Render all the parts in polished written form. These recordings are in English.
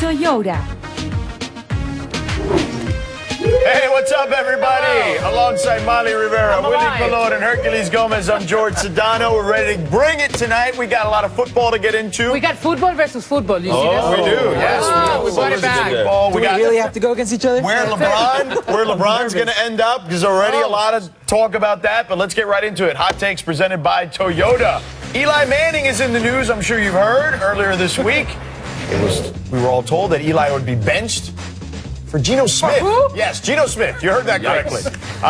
Toyota. Hey, what's up, everybody? Alongside Molly Rivera, Willie Colon, and Hercules Gomez, I'm George Sedano. We're ready to bring it tonight. We got a lot of football to get into. We got football versus football. You see this? We do, yes. We brought it back. Football. Do we really have to go against each other? Where LeBron's going to end up. There's already a lot of talk about that, but let's get right into it. Hot takes presented by Toyota. Eli Manning is in the news. I'm sure you've heard earlier this week. We were all told that Eli would be benched for Geno Smith. Yes, Geno Smith. You heard that correctly.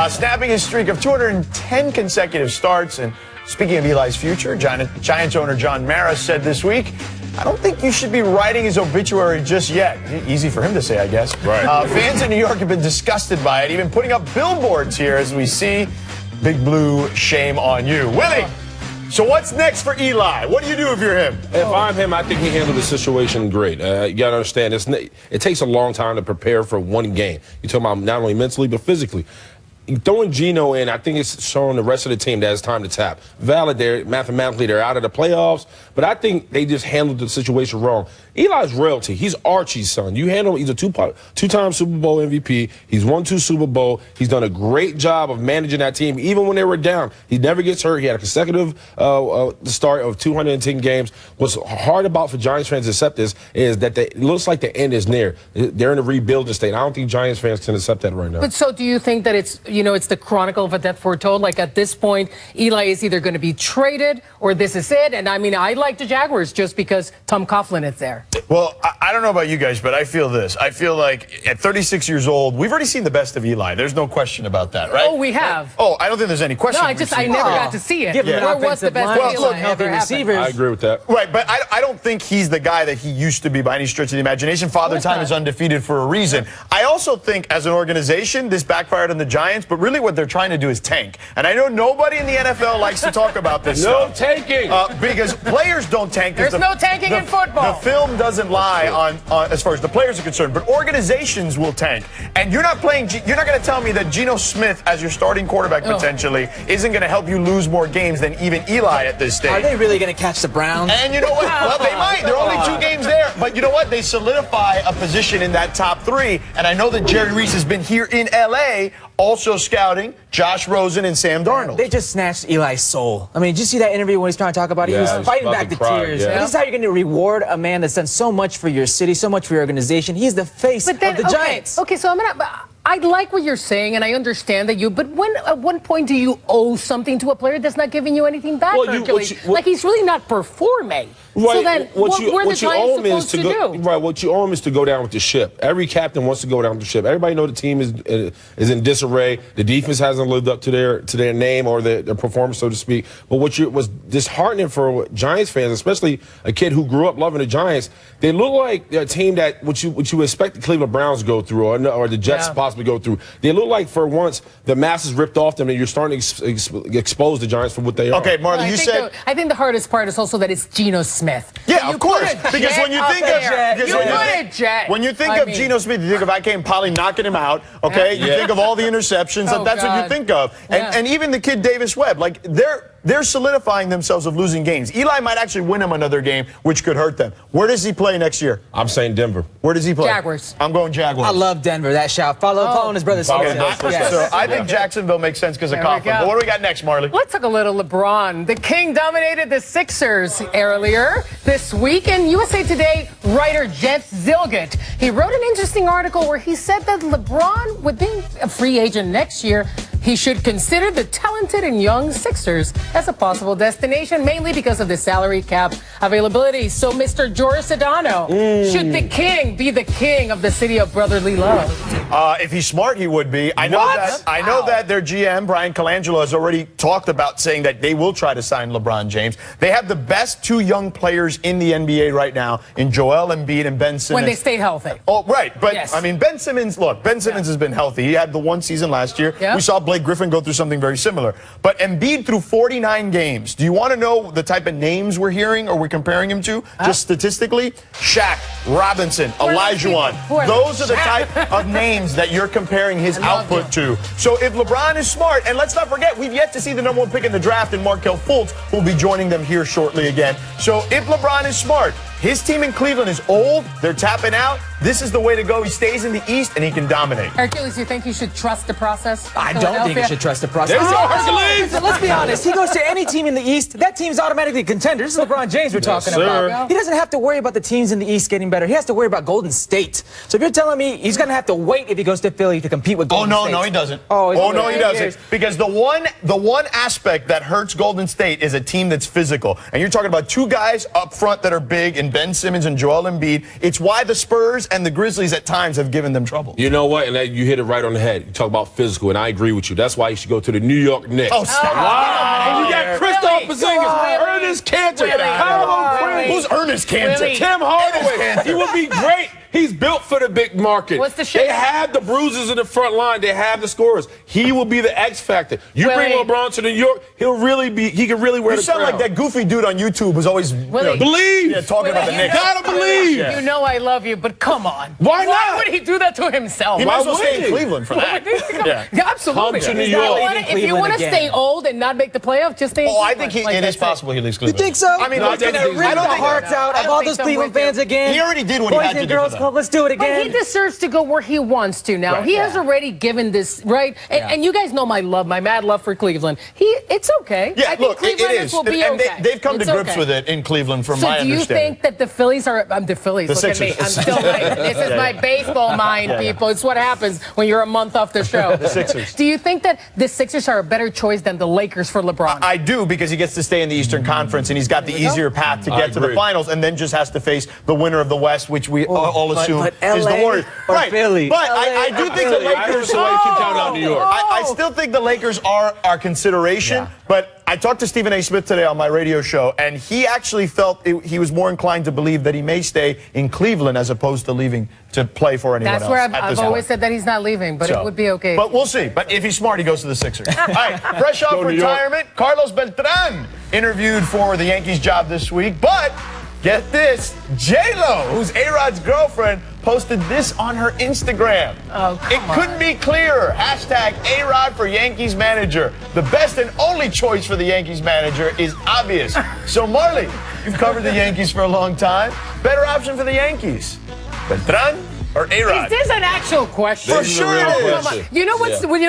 Snapping his streak of 210 consecutive starts. And speaking of Eli's future, Giants owner John Mara said this week, I don't think you should be writing his obituary just yet. Easy for him to say, I guess. Right. Fans in New York have been disgusted by it, even putting up billboards here as we see Big Blue, shame on you. Willie, so what's next for Eli? What do you do if you're him? If I'm him, I think he handled the situation great. You got to understand, it takes a long time to prepare for one game. You're talking about not only mentally, but physically. Throwing Geno in, I think it's showing the rest of the team that it's time to tap. Valid, mathematically, they're out of the playoffs, but I think they just handled the situation wrong. Eli's royalty. He's Archie's son. He's a two-time Super Bowl MVP. He's won 2 Super Bowl. He's done a great job of managing that team, even when they were down. He never gets hurt. He had a consecutive start of 210 games. What's hard about for Giants fans to accept this is that it looks like the end is near. They're in a rebuilding state. I don't think Giants fans can accept that right now. But so do you think that it's the chronicle of a death foretold? Like at this point, Eli is either going to be traded or this is it. And I mean, I like the Jaguars just because Tom Coughlin is there. Well, I don't know about you guys, but I feel this. I feel like at 36 years old, we've already seen the best of Eli. There's no question about that, right? Oh, we have. Oh, I don't think there's any question. No, I never got to see it. Where was the best of Eli ever receivers. I agree with that. Right, but I don't think he's the guy that he used to be by any stretch of the imagination. Father Time is undefeated for a reason. I also think as an organization, this backfired on the Giants, but really what they're trying to do is tank. And I know nobody in the NFL likes to talk about this No stuff. tanking. Because players don't tank. There's no tanking in football. The film doesn't lie on as far as the players are concerned, but organizations will tank. And you're not going to tell me that Geno Smith as your starting quarterback potentially isn't going to help you lose more games than even Eli at this stage. Are they really going to catch the Browns? And you know what? Well, they might. There are only 2 games there. But you know what? They solidify a position in that top 3. And I know that Jerry Reese has been here in L.A. also scouting Josh Rosen and Sam Darnold. They just snatched Eli's soul. I mean, did you see that interview when he's trying to talk about it? He was fighting back the tears. Yeah. This is how you're going to reward a man that's done so much for your city, so much for your organization. He's the face of the Giants. Okay, so I like what you're saying, and I understand that but at one point do you owe something to a player that's not giving you anything back? Like he's really not performing. Right. So then what were the Giants supposed to do? Right, what you owe him is to go down with the ship. Every captain wants to go down with the ship. Everybody knows the team is in disarray. The defense hasn't lived up to their name or their performance, so to speak. But what was disheartening for Giants fans, especially a kid who grew up loving the Giants, they look like a team that what you expect the Cleveland Browns to go through or the Jets possibly go through. They look like for once the mask is ripped off them and you're starting to expose the Giants for what they are. Okay, Marley, you said... I think the hardest part is also that it's Geno Smith. Yeah, of course. Because when you think of Geno Smith, you think of Ike Polly knocking him out. Okay, you think of all the interceptions. That's what you think of. And even the kid Davis Webb, like they're solidifying themselves of losing games. Eli might actually win them another game, which could hurt them. Where does he play next year? I'm saying Denver. Where does he play? Jaguars. I'm going Jaguars. I love Denver. That shout. Following his brother. So I think Jacksonville makes sense because of Coughlin. But what do we got next, Marley? Let's talk a little LeBron. The King dominated the Sixers earlier this week, and USA Today writer Jeff Zilgett, he wrote an interesting article where he said that LeBron, with being a free agent next year, he should consider the talented and young Sixers as a possible destination, mainly because of the salary cap availability. So, Mr. George Sedano, should the King be the king of the city of brotherly love? If he's smart, he would be. I know that their GM, Brian Colangelo, has already talked about saying that they will try to sign LeBron James. They have the best 2 young players in the NBA right now in Joel Embiid and Ben Simmons. When they stay healthy. Oh, right. But, I mean, Ben Simmons has been healthy. He had the 1 season last year. We saw Blake Griffin go through something very similar. But Embiid through 49 games. Do you want to know the type of names we're hearing or we're comparing him to? Just statistically? Shaq, Robinson, Olajuwon. Those are the type of names that you're comparing his output to. So if LeBron is smart, and let's not forget, we've yet to see the number 1 pick in the draft in Markelle Fultz, who will be joining them here shortly again. So if LeBron is smart, his team in Cleveland is old. They're tapping out. This is the way to go. He stays in the East, and he can dominate. Hercules, you think he should trust the process? I don't think you should trust the process. There's no Hercules. Let's be honest. He goes to any team in the East, that team's automatically a contender. This is LeBron James we're talking about. He doesn't have to worry about the teams in the East getting better. He has to worry about Golden State. So if you're telling me he's going to have to wait if he goes to Philly to compete with Golden State. No, he doesn't. Oh, no, he doesn't. Because the one aspect that hurts Golden State is a team that's physical. And you're talking about two guys up front that are big, in Ben Simmons and Joel Embiid. It's why the Spurs and the Grizzlies at times have given them trouble. You know what? And you hit it right on the head. You talk about physical, and I agree with you. That's why you should go to the New York Knicks. Oh, stop. Wow. You got Kristaps Porzingis, Ernest Cantor, Kyle O'Quinn. Who's Ernest Cantor? Tim Hardaway. He would be great. He's built for the big market. What's the shit? They have the bruisers in the front line. They have the scorers. He will be the X factor. You bring LeBron to New York, he can really wear the crown. You sound like that goofy dude on YouTube who's always believe. talking about the Knicks. Gotta believe. You know I love you, but come on. Why not? Why would he do that to himself? He might as well stay in Cleveland for that. Yeah, absolutely. Come to New York. If you want to stay old and not make the playoffs, just stay in I Cleveland. think it is possible he leaves You Cleveland. think so? I mean, No, look, I don't think Rip the hearts out of all those Cleveland fans again. He already did what he Boys had to and do for Girls them. Club, let's do it again. But he deserves to go where he wants to now. Right. He has already given this, right? And you guys know my mad love for Cleveland. It's okay. Yeah, I think look, it Clevelanders is. will be And okay. they've come to It's grips okay. with it in Cleveland, from my So do you understanding. think that the Phillies are the Phillies? The Look at me. Sixers. I'm still this is my baseball mind, people. It's what happens when you're a month off the show. The Sixers. Do you think that the Sixers are a better choice than the Lakers for LeBron? I do, because he gets to stay in the Eastern Conference, and he's got the easier path to get to the finals, and then just has to face the winner of the West, which we all assume but is the LA Warriors. or Philly? But I do think the Lakers. So I keep counting out New York. I still think the Lakers are our consideration, but I talked to Stephen A. Smith today on my radio show, and he actually felt he was more inclined to believe that he may stay in Cleveland as opposed to leaving to play for anyone That's else. where at I've this always point. said that he's not leaving, but it would be okay. But we'll see. But if he's smart, he goes to the Sixers. All right, fresh off Go New York. retirement, Carlos Beltran interviewed for the Yankees job this week, but get this, J-Lo, who's A-Rod's girlfriend, posted this on her Instagram. Oh, come It couldn't be clearer. Hashtag A-Rod for Yankees manager. The best and only choice for the Yankees manager is obvious. So Marley, you've covered the Yankees for a long time. Better option for the Yankees, Beltran or A-Rod? Is this an actual question? For sure it is. Come on. You know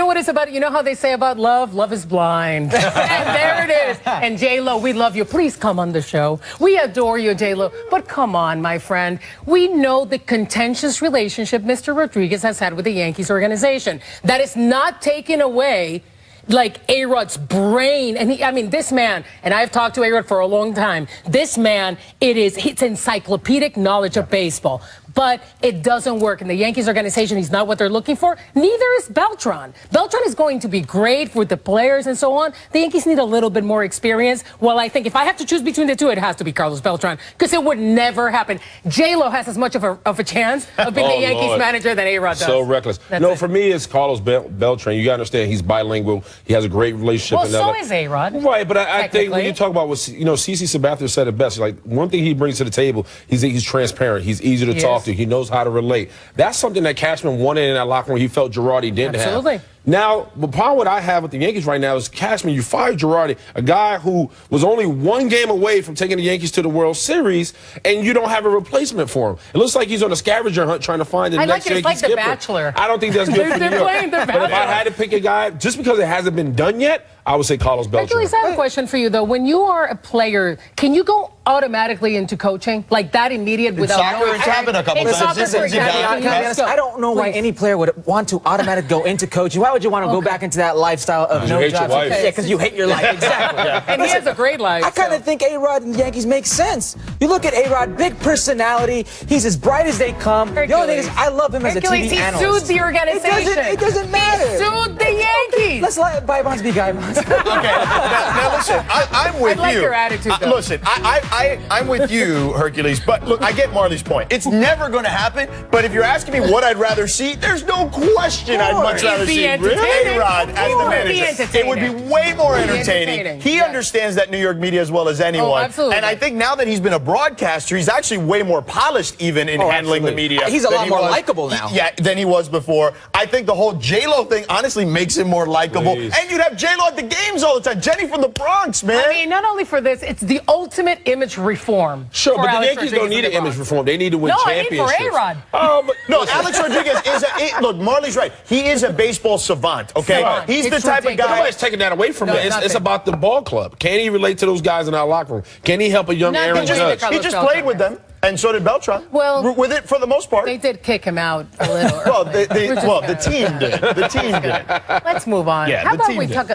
what it's about? You know how they say about love? Love is blind. And there it is. And J-Lo, we love you. Please come on the show. We adore you, J-Lo. But come on, my friend. We know the contentious relationship Mr. Rodriguez has had with the Yankees organization. That is not taken away like A-Rod's brain. And this man, and I've talked to A-Rod for a long time, this man, it's encyclopedic knowledge of baseball. But it doesn't work. In the Yankees organization, he's not what they're looking for. Neither is Beltran. Beltran is going to be great with the players and so on. The Yankees need a little bit more experience. Well, I think if I have to choose between the two, it has to be Carlos Beltran, because it would never happen. J-Lo has as much of a chance of being the Yankees manager than A-Rod does. So reckless. For me, it's Carlos Beltran. You got to understand, he's bilingual. He has a great relationship. Well, so is A-Rod. Right, but I think when you talk about what, CeCe Sabathia said it best, like one thing he brings to the table, he's transparent. He's easy to talk to. He knows how to relate. That's something that Cashman wanted in that locker room. He felt Girardi didn't have. Now, the problem what I have with the Yankees right now is Cashman, you fired Girardi, a guy who was only one game away from taking the Yankees to the World Series, and you don't have a replacement for him. It looks like he's on a scavenger hunt trying to find the next Yankee It's like skipper. The Bachelor. I don't think that's good for New York. Playing The But if I Bachelor. had to pick a guy, just because it hasn't been done yet, I would say Carlos Beltran. Actually, I have a question for you, though. When you are a player, can you go automatically into coaching? Like that immediate without soccer, it's happened a couple in times. soccer, for example, I don't know why any player would want to automatically go into coaching. Why would you want to go back into that lifestyle of no hate your jobs? life. Yeah, because you hate your life. Exactly. And he has a great life. I kind of think A-Rod and the Yankees make sense. You look at A-Rod, big personality. He's as bright as they come. The only thing is, I love him as a TV he analyst. sued the organization. It doesn't matter. He sued the Yankees. Let's let bygones be bygones. Okay, now listen, I'm with I like you. your attitude, though. Listen, I'm with you, Hercules, but look, I get Marley's point. It's never going to happen, but if you're asking me what I'd rather see, there's no question I'd much rather Is the see answer entertaining. A-Rod as the manager. It would be way more entertaining. He understands that New York media as well as anyone. Oh, absolutely. And I think now that he's been a broadcaster, he's actually way more polished even in handling the media. He's a lot more likable now. Yeah, than he was before. I think the whole J-Lo thing honestly makes him more likable. And you'd have J-Lo at the games all the time. Jenny from the Bronx, man. I mean, not only for this, it's the ultimate image reform. Sure, but the Yankees don't need an image reform. They need to win championships. No, I mean for A-Rod. No, Alex Rodriguez is look, Marley's right. He is a baseball savant, okay? Savant. He's It's the type ridiculous. of guy. Nobody's taking that away from him. It's nothing. about the ball club. Can he relate to those guys in our locker room? Can he help a young Nothing. Aaron Judge? He just played with them, and so did Beltran. Well, with it for the most part. They did kick him out a little. Well, the team did. The team did. Let's move on. Yeah, How the about team we did. talk?